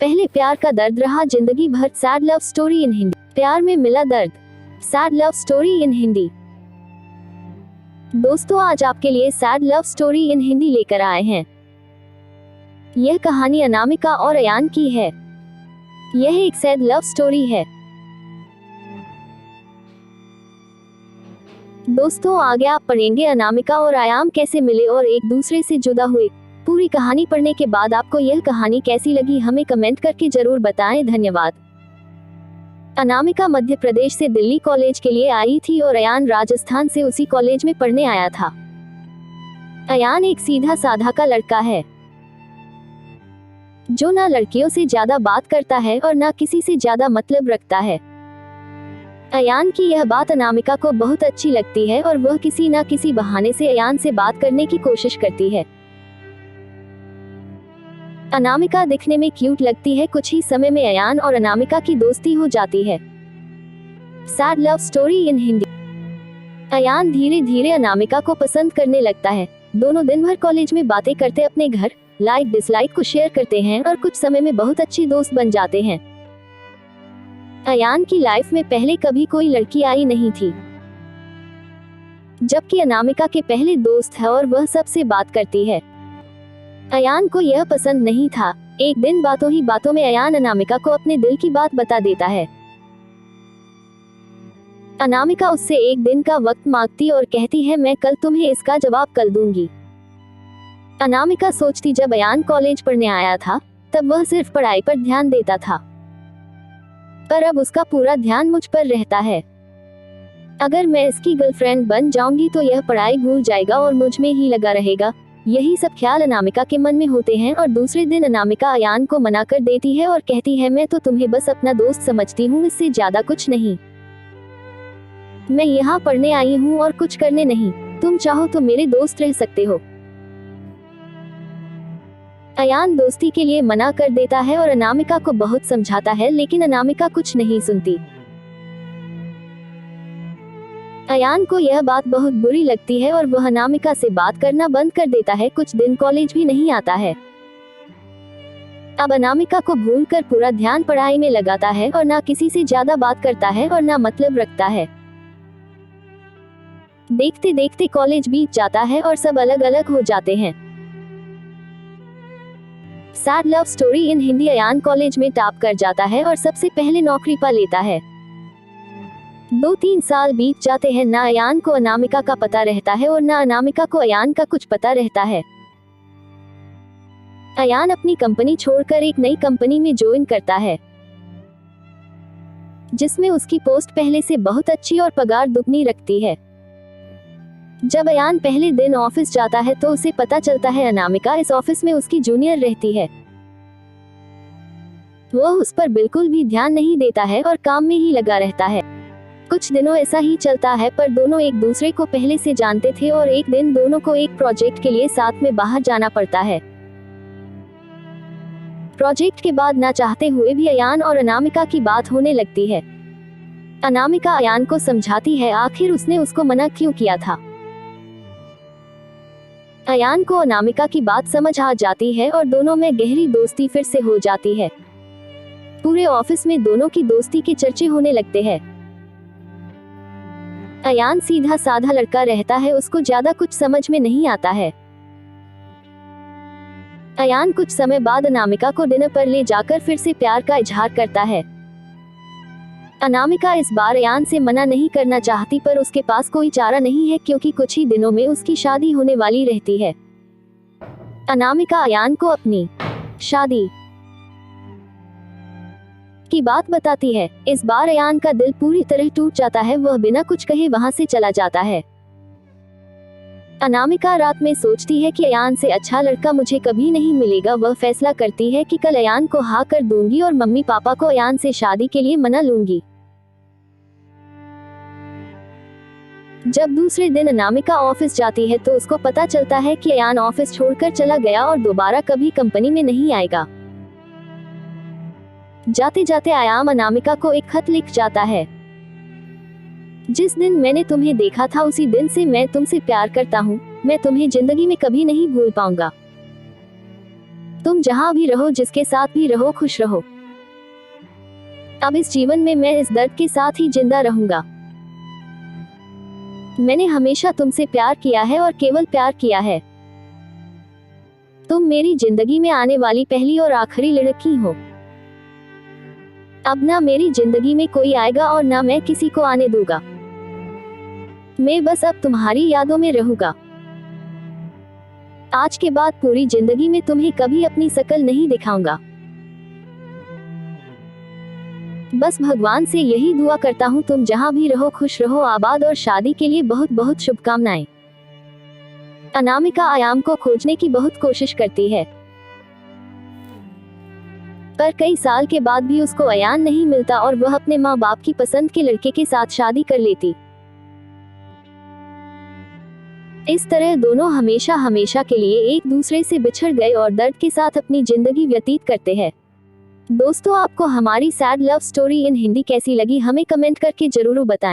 पहले प्यार का दर्द रहा जिंदगी भर, sad love story in Hindi. प्यार में मिला दर्द, sad love story in Hindi. दोस्तों, आज आपके लिए sad love story in Hindi लेकर आए हैं। यह कहानी अनामिका और अयान की है। यह एक सैड लव स्टोरी है। दोस्तों, आगे आप पढ़ेंगे अनामिका और अयान कैसे मिले और एक दूसरे से जुदा हुए। पूरी कहानी पढ़ने के बाद आपको यह कहानी कैसी लगी हमें कमेंट करके जरूर बताएं। धन्यवाद। अनामिका मध्य प्रदेश से दिल्ली कॉलेज के लिए आई थी और अयान राजस्थान से उसी कॉलेज में पढ़ने आया था। अयान एक सीधा साधा का लड़का है जो ना लड़कियों से ज्यादा बात करता है और ना किसी से ज्यादा मतलब रखता है। अयान की यह बात अनामिका को बहुत अच्छी लगती है और वह किसी ना किसी बहाने से अयान से बात करने की कोशिश करती है। अनामिका दिखने में क्यूट लगती है। कुछ ही समय में अयान और अनामिका की दोस्ती हो जाती है। Sad love story in Hindi. Ayaan धीरे धीरे अनामिका को पसंद करने लगता है। दोनों दिन भर कॉलेज में बातें करते अपने घर लाइक डिसलाइक को शेयर करते हैं और कुछ समय में बहुत अच्छी दोस्त बन जाते हैं। अयान की लाइफ में पहले कभी कोई लड़की आई नहीं थी, जबकि अनामिका के पहले दोस्त है और वह सबसे बात करती है। अयान को यह पसंद नहीं था। एक दिन बातों ही बातों में अयान अनामिका को अपने दिल की बात बता देता है। अनामिका उससे एक दिन का वक्त मांगती और कहती है, मैं कल तुम्हें इसका जवाब कल दूंगी। अनामिका सोचती, जब अयान कॉलेज पढ़ने आया था तब वह सिर्फ पढ़ाई पर ध्यान देता था, पर अब उसका पूरा ध्यान मुझ पर रहता है। अगर मैं इसकी गर्लफ्रेंड बन जाऊंगी तो यह पढ़ाई भूल जाएगा और मुझ में ही लगा रहेगा। यही सब ख्याल अनामिका के मन में होते हैं और दूसरे दिन अनामिका अयान को मना कर देती है और कहती है, मैं तो तुम्हें बस अपना दोस्त समझती हूँ, इससे ज्यादा कुछ नहीं। मैं यहाँ पढ़ने आई हूँ और कुछ करने नहीं। तुम चाहो तो मेरे दोस्त रह सकते हो। अयान दोस्ती के लिए मना कर देता है और अनामिका को बहुत समझाता है, लेकिन अनामिका कुछ नहीं सुनती। अयान को यह बात बहुत बुरी लगती है और वह अनामिका से बात करना बंद कर देता है। कुछ दिन कॉलेज भी नहीं आता है। अब अनामिका को भूलकर पूरा ध्यान पढ़ाई में लगाता है और ना किसी से ज्यादा बात करता है और ना मतलब रखता है। देखते देखते कॉलेज बीत जाता है और सब अलग अलग हो जाते हैं। Sad love story in Hindi. Ayaan college में टॉप कर जाता है और सबसे पहले नौकरी पा लेता है। 2-3 साल बीत जाते हैं। ना अयान को अनामिका का पता रहता है और ना अनामिका को अयान का कुछ पता रहता है। अयान अपनी कंपनी छोड़कर एक नई कंपनी में ज्वाइन करता है, जिसमें उसकी पोस्ट पहले से बहुत अच्छी और पगार दुगनी रखती है। जब अयान पहले दिन ऑफिस जाता है तो उसे पता चलता है अनामिका इस ऑफिस में उसकी जूनियर रहती है। वह उस पर बिल्कुल भी ध्यान नहीं देता है और काम में ही लगा रहता है। कुछ दिनों ऐसा ही चलता है, पर दोनों एक दूसरे को पहले से जानते थे और एक दिन दोनों को एक प्रोजेक्ट के लिए साथ में बाहर जाना पड़ता है। प्रोजेक्ट के बाद ना चाहते हुए भी अयान और अनामिका की बात होने लगती है। अनामिका अयान को समझाती है आखिर उसने उसको मना क्यों किया था। अयान को अनामिका की बात समझ आ जाती है और दोनों में गहरी दोस्ती फिर से हो जाती है। पूरे ऑफिस में दोनों की दोस्ती के चर्चे होने लगते हैं। अयान सीधा साधा लड़का रहता है, उसको ज्यादा कुछ समझ में नहीं आता है। अयान कुछ समय बाद अनामिका को डिनर पर ले जाकर फिर से प्यार का इजहार करता है। अनामिका इस बार अयान से मना नहीं करना चाहती, पर उसके पास कोई चारा नहीं है क्योंकि कुछ ही दिनों में उसकी शादी होने वाली रहती है। अनामिका अयान को अपनी शादी की बात बताती है। इस बार अयान का दिल पूरी तरह टूट जाता है। वह बिना कुछ कहे वहां से चला जाता है। अनामिका रात में सोचती है कि अयान से अच्छा लड़का मुझे कभी नहीं मिलेगा। वह फैसला करती है कि कल अयान को हाँ कर दूंगी और मम्मी पापा को अयान से शादी के लिए मना लूंगी। जब दूसरे दिन अनामिका ऑफिस जाती है तो उसको पता चलता है कि अयान ऑफिस छोड़कर चला गया और दोबारा कभी कंपनी में नहीं आएगा। जाते जाते अयान अनामिका को एक खत लिख जाता है। जिस दिन मैंने तुम्हें देखा था उसी दिन से मैं तुमसे प्यार करता हूँ। मैं तुम्हें जिंदगी में कभी नहीं भूल पाऊंगा। तुम जहां भी रहो, जिसके साथ भी रहो, खुश रहो। अब इस जीवन में मैं इस दर्द के साथ ही जिंदा रहूंगा। मैंने हमेशा तुमसे प्यार किया है और केवल प्यार किया है। तुम मेरी जिंदगी में आने वाली पहली और आखिरी लड़की हो। अब ना मेरी जिंदगी में कोई आएगा और ना मैं किसी को आने दूंगा। मैं बस अब तुम्हारी यादों में रहूंगा। आज के बाद पूरी जिंदगी में तुम्हें कभी अपनी शक्ल नहीं दिखाऊंगा। बस भगवान से यही दुआ करता हूँ, तुम जहाँ भी रहो खुश रहो, आबाद, और शादी के लिए बहुत बहुत शुभकामनाएं। अनामिका आयाम को खोजने की बहुत कोशिश करती है, पर कई साल के बाद भी उसको अयान नहीं मिलता और वह अपने माँ बाप की पसंद के लड़के के साथ शादी कर लेती। इस तरह दोनों हमेशा हमेशा के लिए एक दूसरे से बिछड़ गए और दर्द के साथ अपनी जिंदगी व्यतीत करते हैं। दोस्तों, आपको हमारी sad love story in Hindi कैसी लगी, हमें कमेंट करके जरूर बताएं।